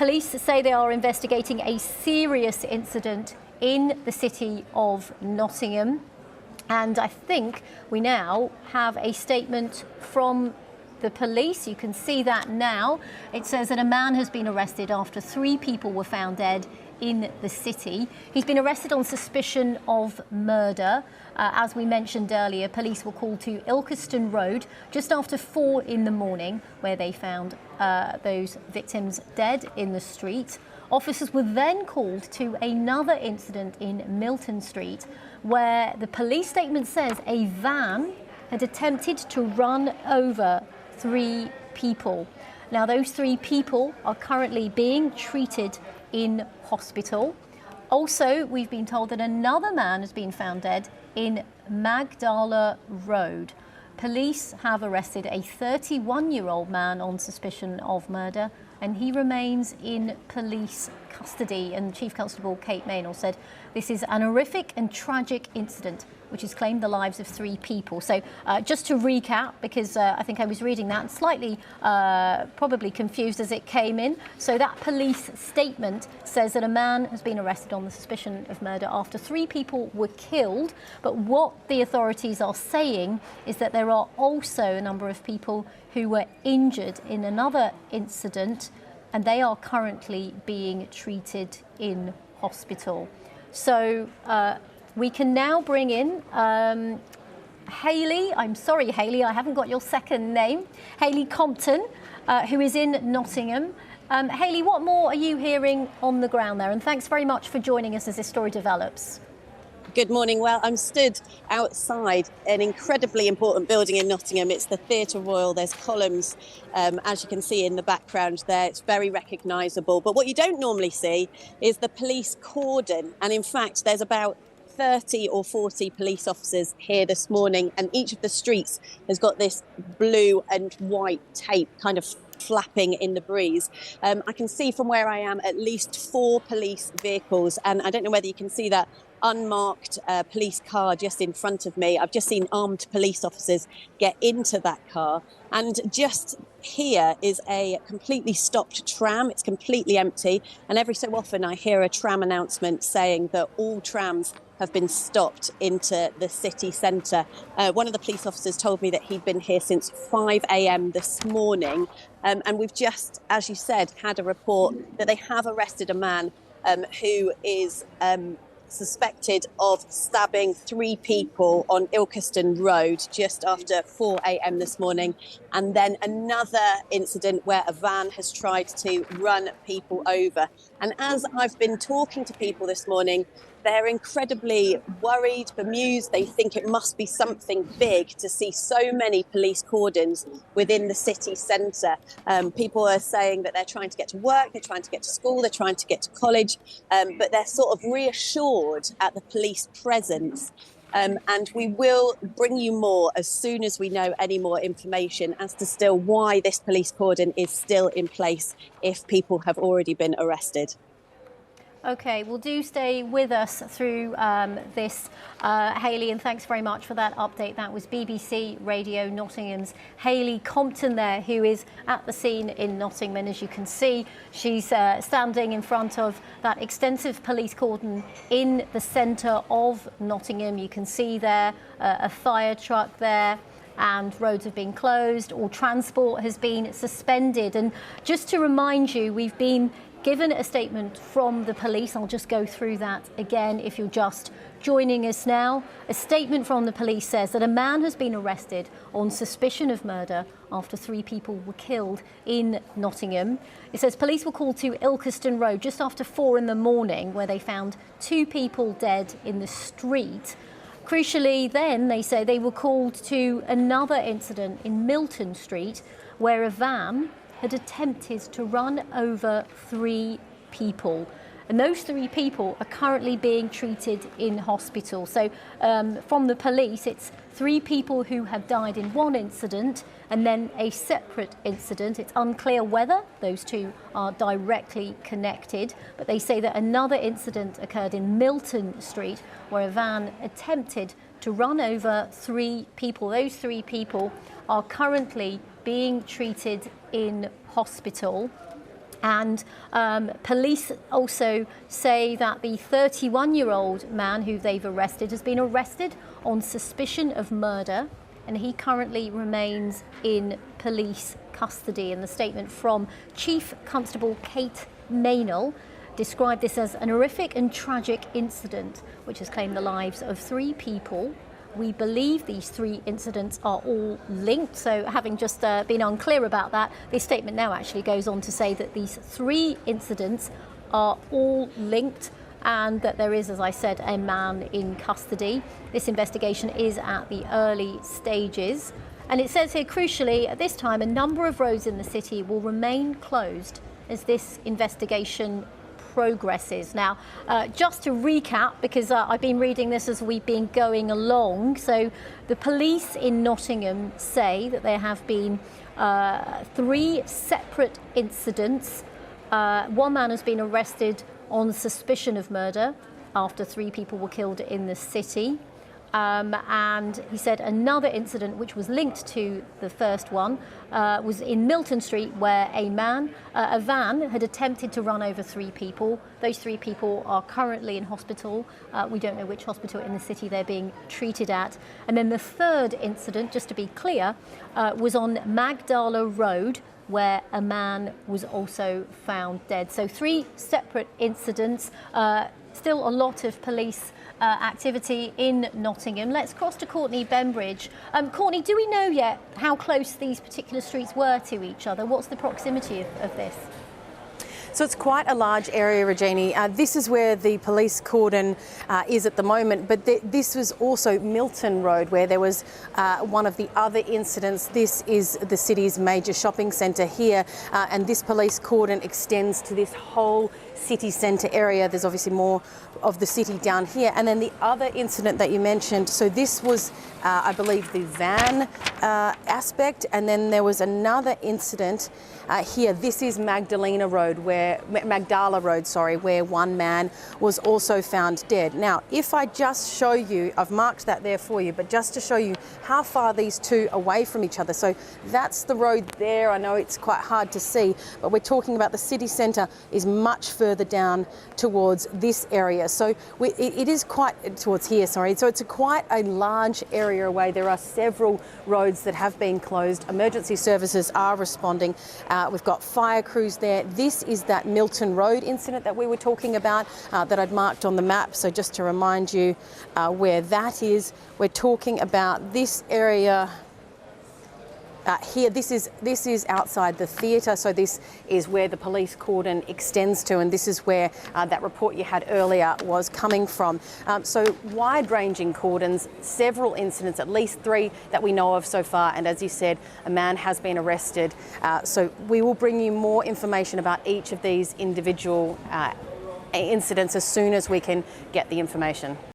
Police say they are investigating a serious incident in the city of Nottingham. And I think we now have a statement from the police. You can see that now. It says that a man has been arrested after 3 people were found dead in the city. He's been arrested on suspicion of murder. As we mentioned earlier, police were called to Ilkeston Road just after 4 in the morning, where they found those victims dead in the street. Officers were then called to another incident in Milton Street, where the police statement says a van had attempted to run over 3 people. Now, those 3 people are currently being treated in hospital. Also, we've been told that another man has been found dead in Magdala Road. Police have arrested a 31-year-old man on suspicion of murder, and he remains in police custody. And Chief Constable Kate Maynell said this is an horrific and tragic incident which has claimed the lives of 3 people. So just to recap, because I think I was reading that and slightly probably confused as it came in. So that police statement says that a man has been arrested on the suspicion of murder after 3 people were killed. But what the authorities are saying is that there are also a number of people who were injured in another incident, and they are currently being treated in hospital. So we can now bring in Hayley. I'm sorry, Hayley, I haven't got your second name. Hayley Compton, who is in Nottingham. Hayley, what more are you hearing on the ground there? And thanks very much for joining us as this story develops. Good morning. Well, I'm stood outside an incredibly important building in Nottingham. It's the Theatre Royal. There's columns, as you can see in the background there. It's very recognisable. But what you don't normally see is the police cordon. And in fact, there's about 30 or 40 police officers here this morning, and each of the streets has got this blue and white tape kind of flapping in the breeze. I can see from where I am at least 4 police vehicles, and I don't know whether you can see that unmarked police car just in front of me. I've just seen armed police officers get into that car, and just here is a completely stopped tram. It's completely empty, and every so often I hear a tram announcement saying that all trams have been stopped into the city centre. One of the police officers told me that he'd been here since 5 a.m. this morning, and we've just, as you said, had a report that they have arrested a man who is suspected of stabbing 3 people on Ilkeston Road just after 4 a.m. this morning. And then another incident where a van has tried to run people over. And as I've been talking to people this morning, they're incredibly worried, bemused. They think it must be something big to see so many police cordons within the city centre. People are saying that they're trying to get to work, they're trying to get to school, they're trying to get to college, but they're sort of reassured at the police presence. And we will bring you more as soon as we know any more information as to still why this police cordon is still in place if people have already been arrested. OK, well, do stay with us through this, Hayley, and thanks very much for that update. That was BBC Radio Nottingham's Hayley Compton there, who is at the scene in Nottingham. And as you can see, she's standing in front of that extensive police cordon in the centre of Nottingham. You can see there a fire truck there, and roads have been closed. All transport has been suspended. And just to remind you, we've been given a statement from the police. I'll just go through that again if you're just joining us now. A statement from the police says that a man has been arrested on suspicion of murder after 3 people were killed in Nottingham. It says police were called to Ilkeston Road just after 4 in the morning, where they found 2 people dead in the street. Crucially, then, they say they were called to another incident in Milton Street, where a van had attempted to run over 3 people. And those 3 people are currently being treated in hospital. So from the police, it's 3 people who have died in one incident and then a separate incident. It's unclear whether those 2 are directly connected, but they say that another incident occurred in Milton Street where a van attempted to run over 3 people. Those 3 people are currently being treated in hospital. And police also say that the 31-year-old man who they've arrested has been arrested on suspicion of murder, and he currently remains in police custody. And the statement from Chief Constable Kate Maynell described this as an horrific and tragic incident which has claimed the lives of 3 people. We believe these 3 incidents are all linked. So having just been unclear about that, this statement now actually goes on to say that these 3 incidents are all linked and that there is, as I said, a man in custody. This investigation is at the early stages. And it says here, crucially, at this time, a number of roads in the city will remain closed as this investigation progresses. Now, just to recap, because I've been reading this as we've been going along, so the police in Nottingham say that there have been 3 separate incidents. One man has been arrested on suspicion of murder after 3 people were killed in the city. And he said another incident which was linked to the first one was in Milton Street, where a van had attempted to run over 3 people. Those 3 people are currently in hospital. We don't know which hospital in the city they're being treated at. And then the third incident, just to be clear, was on Magdala Road, where a man was also found dead. So 3 separate incidents. Still a lot of police activity in Nottingham. Let's cross to Courtney Bembridge. Courtney, do we know yet how close these particular streets were to each other? What's the proximity of this? So it's quite a large area, Regini. This is where the police cordon is at the moment, but this was also Milton Road, where there was one of the other incidents. This is the city's major shopping centre here, and this police cordon extends to this whole city centre area. There's obviously more of the city down here. And then the other incident that you mentioned, so this was, I believe, the van aspect, and then there was another incident here. This is Magdala Road, where one man was also found dead. Now, if I just show you, I've marked that there for you, but just to show you how far these 2 away from each other. So that's the road there. I know it's quite hard to see, but we're talking about the city centre is much further down towards this area. So it is quite towards here, sorry. So it's quite a large area away. There are several roads that have been closed. Emergency services are responding. We've got fire crews there. This is that Milton Road incident that we were talking about that I'd marked on the map. So just to remind you where that is, we're talking about this area here. This is outside the theatre, so this is where the police cordon extends to, and this is where that report you had earlier was coming from. So wide-ranging cordons, several incidents, at least 3 that we know of so far, and as you said, a man has been arrested. So we will bring you more information about each of these individual incidents as soon as we can get the information.